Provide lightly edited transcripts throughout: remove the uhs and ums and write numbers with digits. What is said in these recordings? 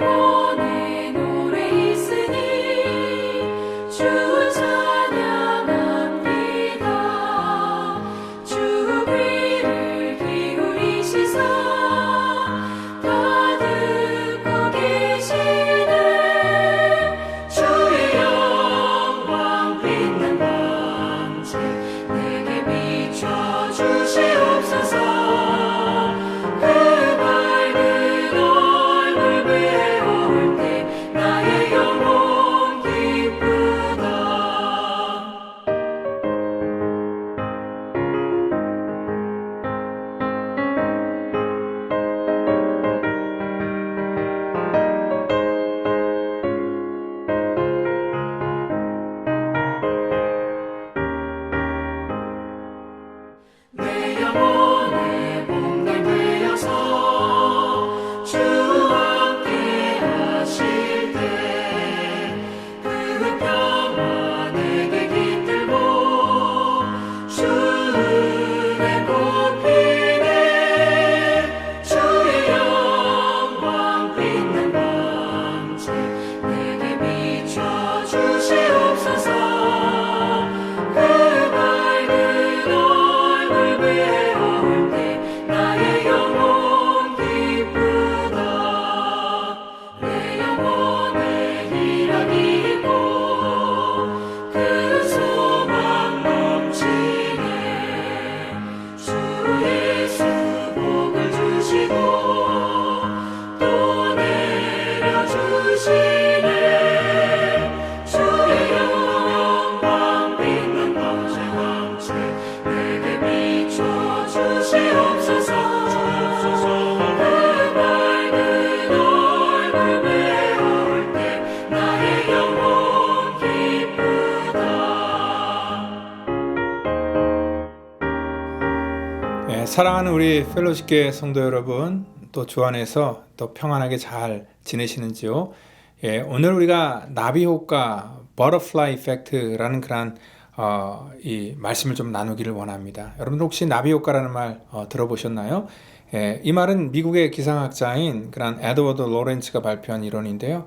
영혼의 노래 있으니 주 찬양합니다. 주 귀를 기울이시사 다 듣고 계시네. 주의 영광 빛난 왕제 내게 비춰 주시옵소서. 그 밝은 얼굴 배울 때 나의 영혼 기쁘다. 내 영혼의 몸날 되어서 주와 함께 하실 때 그 평화 내게 깃들고 주 은혜 꽃피네. 주의 영광 빛난 왕제 내게 비춰 주시옵소서. 그 밝은 얼굴 배울 때 나의 영혼 기쁘다. 내 영혼에 희락이 있고 그 소망 넘치네. 주 예수 복을 주시고 또 내려주시네. 주의 영광 빛난 왕제 내게 비춰 주시옵소서. 그 밝은 얼굴 배울 때 나의 영혼 기쁘다. 사랑하는 우리 펠로십교회 성도 여러분, 또 주 안에서 또 평안하게 잘 지내시는지요? 오늘 우리가 나비 효과, 버터플라이 이펙트라는 그런 이 말씀을 좀 나누기를 원합니다. 여러분 혹시 나비 효과라는 말 들어보셨나요? 이 말은 미국의 기상학자인 그런 에드워드 로렌츠가 발표한 이론인데요.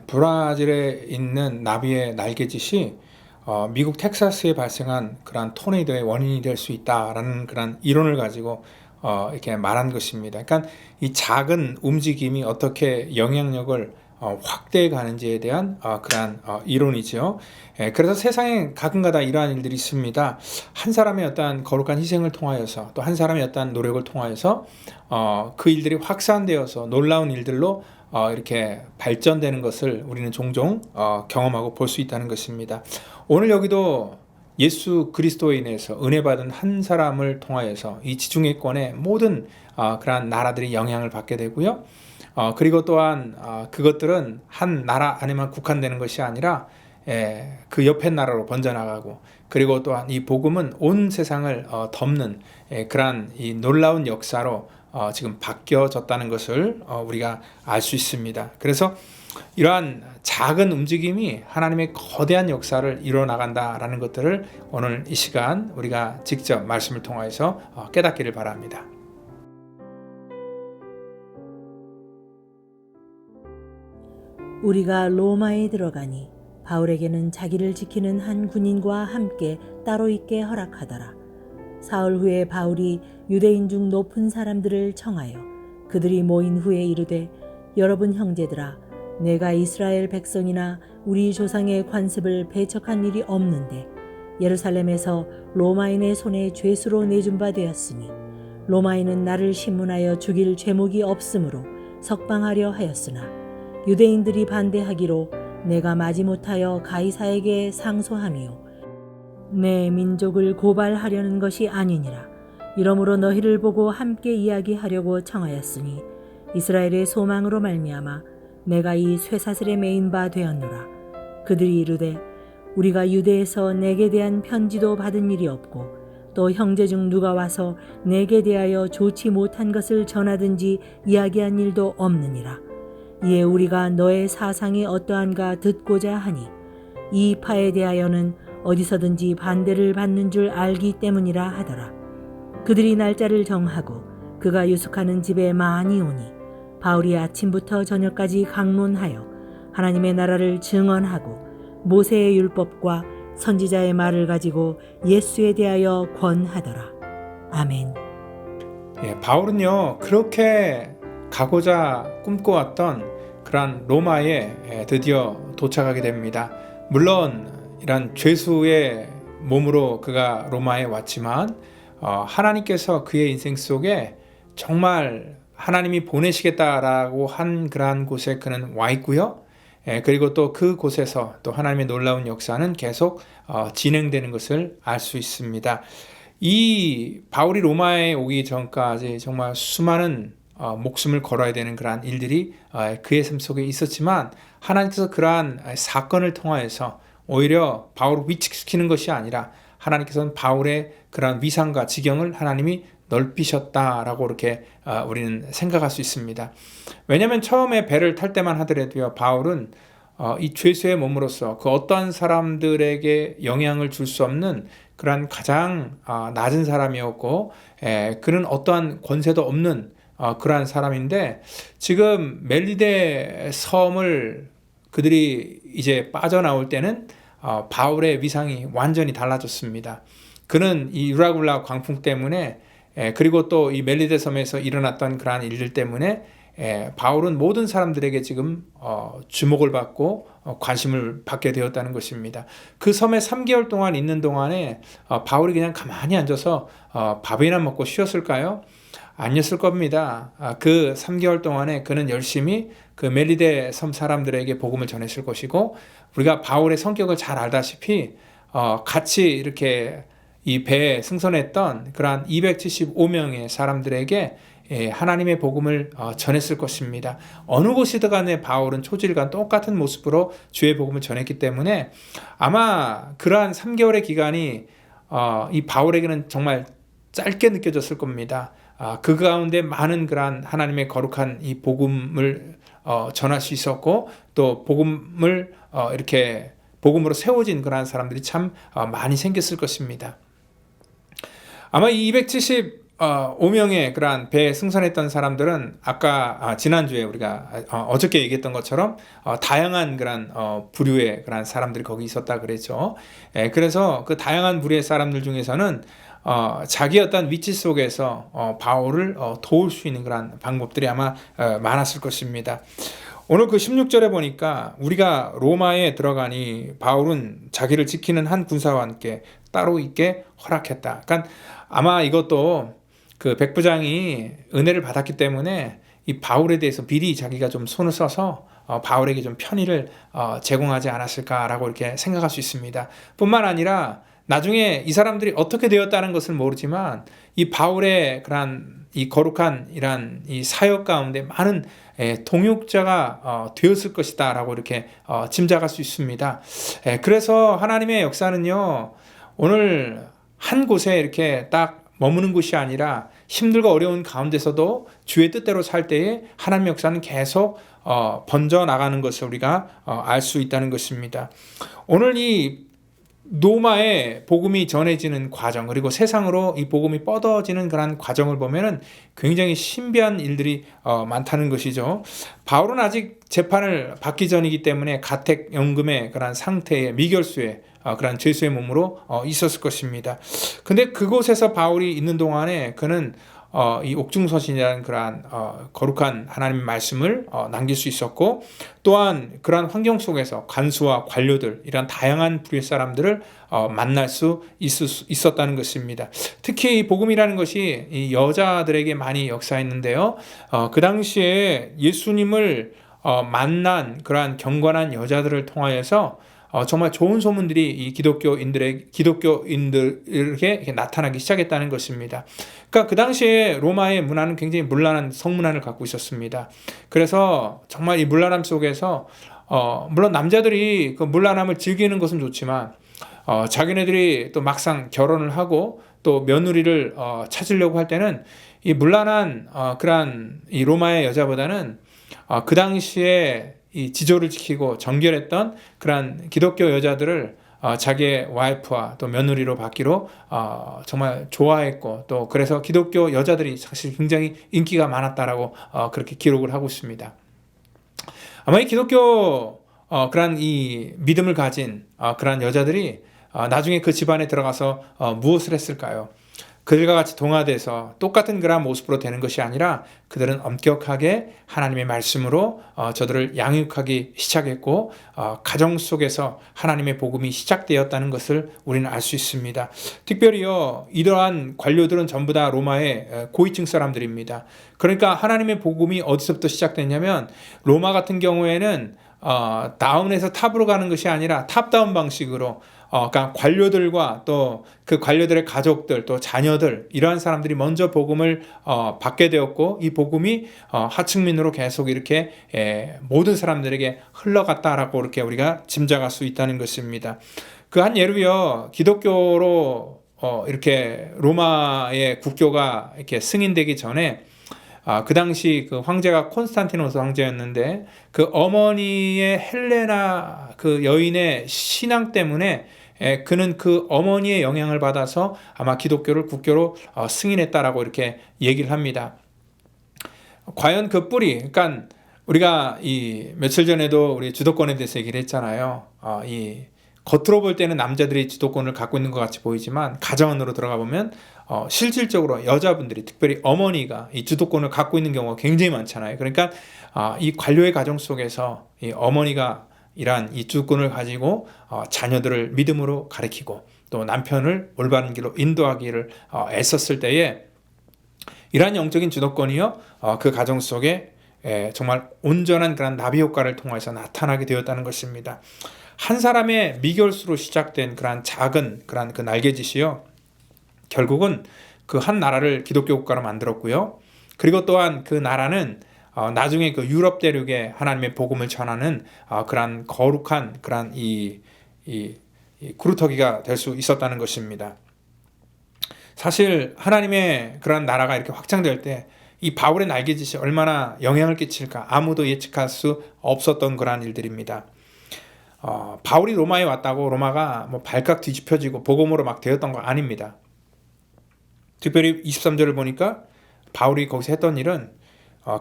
브라질에 있는 나비의 날개짓이 미국 텍사스에 발생한 그런 토네이도의 원인이 될 수 있다라는 그런 이론을 가지고 이렇게 말한 것입니다. 그러니까 이 작은 움직임이 어떻게 영향력을 확대해 가는지에 대한 그러한 이론이죠. 그래서 세상에 가끔가다 이러한 일들이 있습니다. 한 사람의 어떤 거룩한 희생을 통하여서 또 한 사람의 어떤 노력을 통하여서 그 일들이 확산되어서 놀라운 일들로 이렇게 발전되는 것을 우리는 종종 경험하고 볼 수 있다는 것입니다. 오늘 여기도 예수 그리스도에 인해서 은혜 받은 한 사람을 통하여서 이 지중해권의 모든 그러한 나라들이 영향을 받게 되고요. 그리고 또한 그것들은 한 나라 안에만 국한되는 것이 아니라 그 옆에 나라로 번져나가고, 그리고 또한 이 복음은 온 세상을 덮는 그러한 이 놀라운 역사로 지금 바뀌어졌다는 것을 우리가 알 수 있습니다. 그래서 이러한 작은 움직임이 하나님의 거대한 역사를 이뤄나간다라는 것들을 오늘 이 시간 우리가 직접 말씀을 통해서 깨닫기를 바랍니다. 우리가 로마에 들어가니 바울에게는 자기를 지키는 한 군인과 함께 따로 있게 허락하더라. 사흘 후에 바울이 유대인 중 높은 사람들을 청하여 그들이 모인 후에 이르되, 여러분 형제들아, 내가 이스라엘 백성이나 우리 조상의 관습을 배척한 일이 없는데 예루살렘에서 로마인의 손에 죄수로 내준 바 되었으니 로마인은 나를 신문하여 죽일 죄목이 없으므로 석방하려 하였으나 유대인들이 반대하기로 내가 마지못하여 가이사에게 상소하며 내 민족을 고발하려는 것이 아니니라. 이러므로 너희를 보고 함께 이야기하려고 청하였으니 이스라엘의 소망으로 말미암아 내가 이 쇠사슬에 매인 바 되었노라. 그들이 이르되, 우리가 유대에서 내게 대한 편지도 받은 일이 없고 또 형제 중 누가 와서 내게 대하여 좋지 못한 것을 전하든지 이야기한 일도 없느니라. 이에 우리가 너의 사상이 어떠한가 듣고자 하니 이 파에 대하여는 어디서든지 반대를 받는 줄 알기 때문이라 하더라. 그들이 날짜를 정하고 그가 유숙하는 집에 많이 오니 바울이 아침부터 저녁까지 강론하여 하나님의 나라를 증언하고 모세의 율법과 선지자의 말을 가지고 예수에 대하여 권하더라. 아멘. 바울은요 그렇게 가고자 꿈꿔왔던 그런 로마에 드디어 도착하게 됩니다. 물론 이런 죄수의 몸으로 그가 로마에 왔지만 하나님께서 그의 인생 속에 정말 하나님이 보내시겠다라고 한 그러한 곳에 그는 와 있고요. 그리고 또 그 곳에서 또 하나님의 놀라운 역사는 계속 진행되는 것을 알 수 있습니다. 이 바울이 로마에 오기 전까지 정말 수많은 목숨을 걸어야 되는 그러한 일들이 그의 삶 속에 있었지만 하나님께서 그러한 사건을 통하여서 오히려 바울을 위축시키는 것이 아니라 하나님께서는 바울의 그러한 위상과 지경을 하나님이 넓히셨다라고 이렇게 우리는 생각할 수 있습니다. 왜냐하면 처음에 배를 탈 때만 하더라도요, 바울은 이 죄수의 몸으로서 그 어떠한 사람들에게 영향을 줄 수 없는 그러한 가장 낮은 사람이었고, 그는 어떠한 권세도 없는 그러한 사람인데, 지금 멜리데 섬을 그들이 이제 빠져나올 때는 바울의 위상이 완전히 달라졌습니다. 그는 이 유라굴라 광풍 때문에 그리고 또 이 멜리데 섬에서 일어났던 그러한 일들 때문에 바울은 모든 사람들에게 지금 주목을 받고 관심을 받게 되었다는 것입니다. 그 섬에 3개월 동안 있는 동안에 바울이 그냥 가만히 앉아서 밥이나 먹고 쉬었을까요? 아니었을 겁니다. 그 3개월 동안에 그는 열심히 그 멜리데 섬 사람들에게 복음을 전했을 것이고, 우리가 바울의 성격을 잘 알다시피 같이 이렇게 이 배에 승선했던 그러한 275명의 사람들에게 하나님의 복음을 전했을 것입니다. 어느 곳이든 간에 바울은 초질과 똑같은 모습으로 주의 복음을 전했기 때문에 아마 그러한 3개월의 기간이 이 바울에게는 정말 짧게 느껴졌을 겁니다. 그 가운데 많은 그러한 하나님의 거룩한 이 복음을 전할 수 있었고, 또 복음을 이렇게 복음으로 세워진 그러한 사람들이 참 많이 생겼을 것입니다. 아마 이 275명의 그러한 배에 승선했던 사람들은 아까 지난주에 우리가 어저께 얘기했던 것처럼 다양한 그런 부류의 그런 사람들이 거기 있었다 그랬죠. 그래서 그 다양한 부류의 사람들 중에서는 자기 어떤 위치 속에서 바울을 도울 수 있는 그런 방법들이 아마 많았을 것입니다. 오늘 그 16절에 보니까 우리가 로마에 들어가니 바울은 자기를 지키는 한 군사와 함께 따로 있게 허락했다. 그러니까 아마 이것도 그 백부장이 은혜를 받았기 때문에 이 바울에 대해서 미리 자기가 좀 손을 써서 바울에게 좀 편의를 제공하지 않았을까라고 이렇게 생각할 수 있습니다. 뿐만 아니라 나중에 이 사람들이 어떻게 되었다는 것을 모르지만 이 바울의 그러한 이 거룩한 이러한 이 사역 가운데 많은 동역자가 되었을 것이다라고 이렇게 짐작할 수 있습니다. 그래서 하나님의 역사는요, 오늘 한 곳에 이렇게 딱 머무는 곳이 아니라 힘들고 어려운 가운데서도 주의 뜻대로 살 때에 하나님의 역사는 계속 번져 나가는 것을 우리가 알 수 있다는 것입니다. 오늘 이 로마에 복음이 전해지는 과정, 그리고 세상으로 이 복음이 뻗어지는 그런 과정을 보면은 굉장히 신비한 일들이 많다는 것이죠. 바울은 아직 재판을 받기 전이기 때문에 가택연금의 그런 상태의 미결수의 그런 죄수의 몸으로 있었을 것입니다. 근데 그곳에서 바울이 있는 동안에 그는 이 옥중서신이라는 그러한 거룩한 하나님의 말씀을 남길 수 있었고, 또한 그러한 환경 속에서 간수와 관료들, 이런 다양한 부류의 사람들을 만날 수 있었다는 것입니다. 특히 이 복음이라는 것이 이 여자들에게 많이 역사했는데요, 그 당시에 예수님을 만난 그러한 경건한 여자들을 통하여서 정말 좋은 소문들이 이 기독교인들에게 나타나기 시작했다는 것입니다. 그러니까 그 당시에 로마의 문화는 굉장히 문란한 성문화를 갖고 있었습니다. 그래서 정말 이 문란함 속에서 물론 남자들이 그 문란함을 즐기는 것은 좋지만 자기네들이 또 막상 결혼을 하고 또 며느리를 찾으려고 할 때는 이 문란한 그러한 이 로마의 여자보다는 그 당시에 이 지조를 지키고 정결했던 그러한 기독교 여자들을 자기의 와이프와 또 며느리로 받기로 정말 좋아했고, 또 그래서 기독교 여자들이 사실 굉장히 인기가 많았다라고 그렇게 기록을 하고 있습니다. 아마 이 기독교 그런 이 믿음을 가진 그런 여자들이 나중에 그 집안에 들어가서 무엇을 했을까요? 그들과 같이 동화돼서 똑같은 그런 모습으로 되는 것이 아니라 그들은 엄격하게 하나님의 말씀으로 저들을 양육하기 시작했고, 가정 속에서 하나님의 복음이 시작되었다는 것을 우리는 알 수 있습니다. 특별히요, 이러한 관료들은 전부 다 로마의 고위층 사람들입니다. 그러니까 하나님의 복음이 어디서부터 시작됐냐면, 로마 같은 경우에는 다운에서 탑으로 가는 것이 아니라 탑다운 방식으로, 그러니까 관료들과 또 그 관료들의 가족들, 또 자녀들, 이러한 사람들이 먼저 복음을 받게 되었고, 이 복음이 하층민으로 계속 이렇게 모든 사람들에게 흘러갔다라고 이렇게 우리가 짐작할 수 있다는 것입니다. 그 한 예로요, 기독교로 이렇게 로마의 국교가 이렇게 승인되기 전에, 그 당시 그 황제가 콘스탄티노스 황제였는데, 그 어머니의 헬레나 그 여인의 신앙 때문에 그는 그 어머니의 영향을 받아서 아마 기독교를 국교로 승인했다라고 이렇게 얘기를 합니다. 과연 그 뿌리, 그러니까 우리가 이 며칠 전에도 우리 주도권에 대해서 얘기를 했잖아요. 이 겉으로 볼 때는 남자들이 주도권을 갖고 있는 것 같이 보이지만, 가정 안으로 들어가 보면 실질적으로 여자분들이, 특별히 어머니가 이 주도권을 갖고 있는 경우가 굉장히 많잖아요. 그러니까 이 관료의 가정 속에서 이 어머니가 이러한 이 주도권을 가지고 자녀들을 믿음으로 가르치고, 또 남편을 올바른 길로 인도하기를 애썼을 때에, 이러한 영적인 주도권이요, 그 가정 속에 정말 온전한 그런 나비 효과를 통해서 나타나게 되었다는 것입니다. 한 사람의 미결수로 시작된 그런 작은 그런 그 날개짓이요, 결국은 그 한 나라를 기독교 국가로 만들었고요. 그리고 또한 그 나라는 나중에 그 유럽 대륙에 하나님의 복음을 전하는 그런 거룩한 그런 이 구루터기가 될 수 있었다는 것입니다. 사실 하나님의 그런 나라가 이렇게 확장될 때 이 바울의 날개짓이 얼마나 영향을 끼칠까 아무도 예측할 수 없었던 그런 일들입니다. 바울이 로마에 왔다고 로마가 뭐 발칵 뒤집혀지고 복음으로 막 되었던 거 아닙니다. 특별히 23절을 보니까 바울이 거기서 했던 일은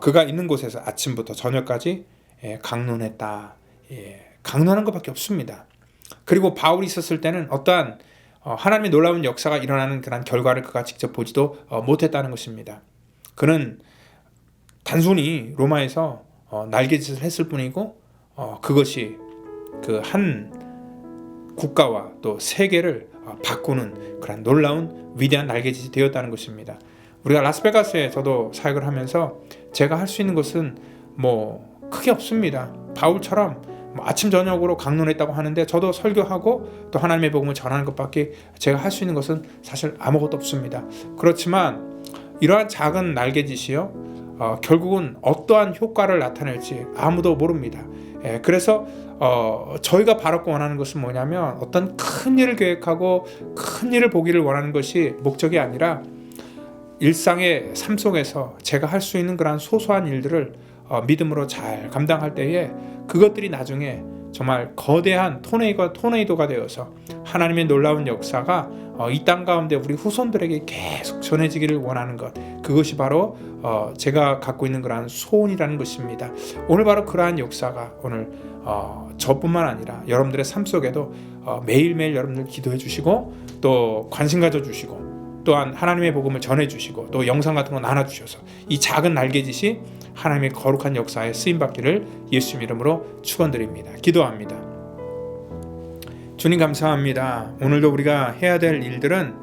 그가 있는 곳에서 아침부터 저녁까지 강론했다. 강론한 것밖에 없습니다. 그리고 바울이 있었을 때는 어떠한 하나님의 놀라운 역사가 일어나는 그런 결과를 그가 직접 보지도 못했다는 것입니다. 그는 단순히 로마에서 날개짓을 했을 뿐이고, 그것이 그 한 국가와 또 세계를 바꾸는 그런 놀라운 위대한 날개짓이 되었다는 것입니다. 우리가 라스베가스에 저도 사역을 하면서 제가 할 수 있는 것은 뭐 크게 없습니다. 바울처럼 뭐 아침 저녁으로 강론했다고 하는데, 저도 설교하고 또 하나님의 복음을 전하는 것밖에 제가 할 수 있는 것은 사실 아무것도 없습니다. 그렇지만 이러한 작은 날개짓이요, 결국은 어떠한 효과를 나타낼지 아무도 모릅니다. 그래서 저희가 바라고 원하는 것은 뭐냐면, 어떤 큰 일을 계획하고 큰 일을 보기를 원하는 것이 목적이 아니라, 일상의 삶 속에서 제가 할 수 있는 그런 소소한 일들을 믿음으로 잘 감당할 때에 그것들이 나중에 정말 거대한 토네이도가 되어서 하나님의 놀라운 역사가 이 땅 가운데 우리 후손들에게 계속 전해지기를 원하는 것, 그것이 바로 제가 갖고 있는 그러한 소원이라는 것입니다. 오늘 바로 그러한 역사가 오늘 저뿐만 아니라 여러분들의 삶 속에도 매일매일 여러분들 기도해 주시고, 또 관심 가져 주시고, 또한 하나님의 복음을 전해주시고, 또 영상 같은 거 나눠주셔서 이 작은 날개짓이 하나님의 거룩한 역사에 쓰임받기를 예수님 이름으로 축원드립니다. 기도합니다. 주님 감사합니다. 오늘도 우리가 해야 될 일들은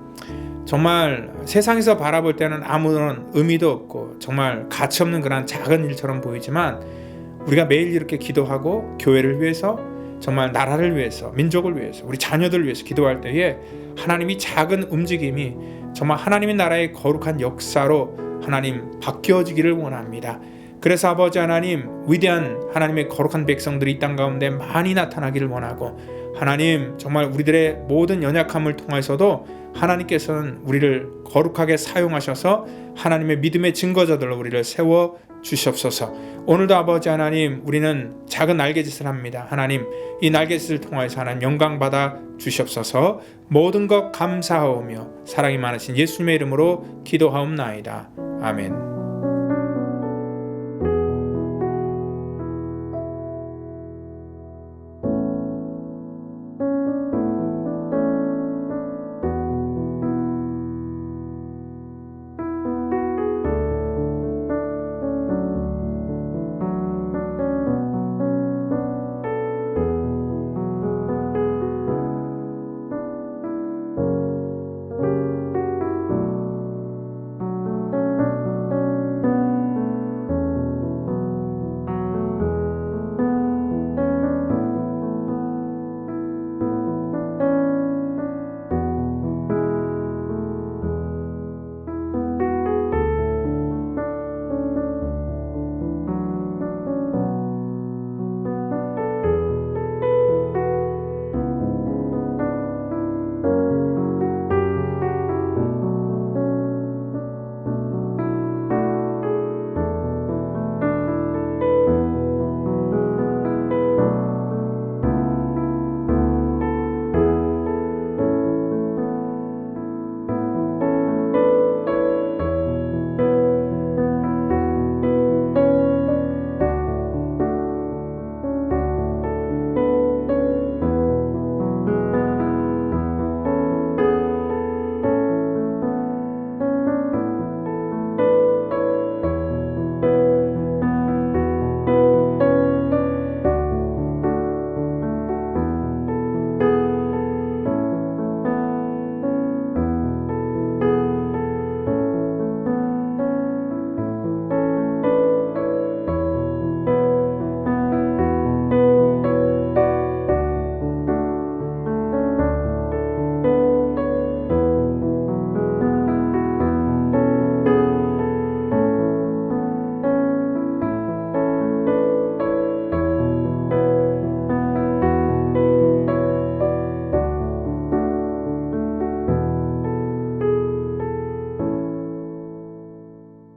정말 세상에서 바라볼 때는 아무런 의미도 없고 정말 가치없는 그런 작은 일처럼 보이지만, 우리가 매일 이렇게 기도하고 교회를 위해서, 정말 나라를 위해서, 민족을 위해서, 우리 자녀들을 위해서 기도할 때에 하나님이 작은 움직임이 정말 하나님의 나라의 거룩한 역사로 하나님 바뀌어지기를 원합니다. 그래서 아버지 하나님, 위대한 하나님의 거룩한 백성들이 이 땅 가운데 많이 나타나기를 원하고, 하나님 정말 우리들의 모든 연약함을 통해서도 하나님께서는 우리를 거룩하게 사용하셔서 하나님의 믿음의 증거자들로 우리를 세워 주시옵소서. 오늘도 아버지 하나님, 우리는 작은 날개짓을 합니다. 하나님, 이 날개짓을 통하여서 하나님 영광 받아 주시옵소서. 모든 것 감사하오며 사랑이 많으신 예수님의 이름으로 기도하옵나이다. 아멘.